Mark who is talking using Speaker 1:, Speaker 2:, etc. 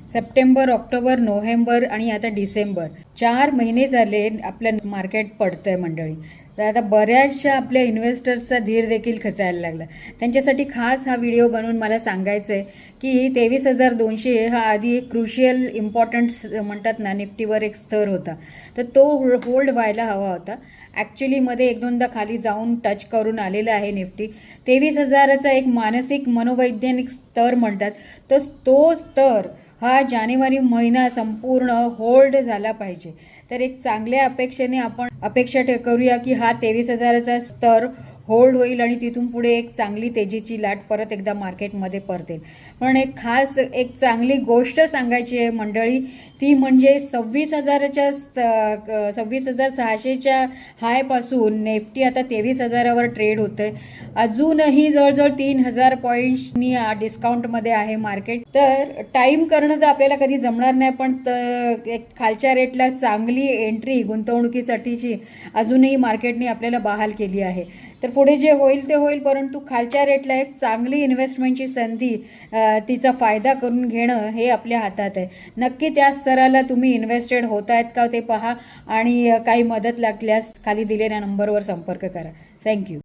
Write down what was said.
Speaker 1: September, October, November आणि आता डिसेंबर 4 महिने झाले आपलं मार्केट पडतंय मंडळी. तर आता बऱ्याचशा आपल्या इन्व्हेस्टर्सचा धीर देखील खचायला लागला. त्यांच्यासाठी खास हा व्हिडिओ बनवून मला सांगायचं आहे की 23,200 हा आधी एक क्रुशियल इम्पॉर्टंट म्हणतात ना, निफ्टीवर एक स्तर होता, तर तो होल्ड व्हायला हवा होता. ॲक्च्युलीमध्ये एक दोनदा खाली जाऊन टच करून आलेला आहे निफ्टी. 23,000चा एक मानसिक मनोवैज्ञानिक स्तर म्हणतात, तर तो स्तर हा जानेवारी महिना संपूर्ण होल्ड झाला पाहिजे. तर एक चांगल्या अपेक्षेने आपण अपेक्षा करूया की हा 23,000चा स्तर होल्ड होईल आणि तिथून पुढे एक चांगली तेजीची लाट परत एकदा मार्केटमध्ये परतेल. पण एक खास एक चांगली गोष्ट सांगायची आहे मंडळी, ती म्हणजे 26,000च्या 26,600च्या हायपासून निफ्टी आता 23,000वर ट्रेड होतं आहे. अजूनही जवळजवळ 3,000 पॉईंट्सनी डिस्काउंटमध्ये आहे मार्केट. तर टाईम करणं तर आपल्याला कधी जमणार नाही, पण एक खालच्या रेटला चांगली एंट्री गुंतवणुकीसाठीची अजूनही मार्केटने आपल्याला बहाल केली आहे. तर पुढे जे होईल ते होईल, परंतु खालच्या रेटला एक चांगली इन्व्हेस्टमेंटची संधी, तिचा फायदा करून घेणं हे आपल्या हातात आहे. नक्की त्या स्तराला तुम्ही इन्व्हेस्टेड होत आहेत का ते पहा आणि काही मदत लागल्यास खाली दिलेल्या नंबरवर संपर्क करा. थँक्यू.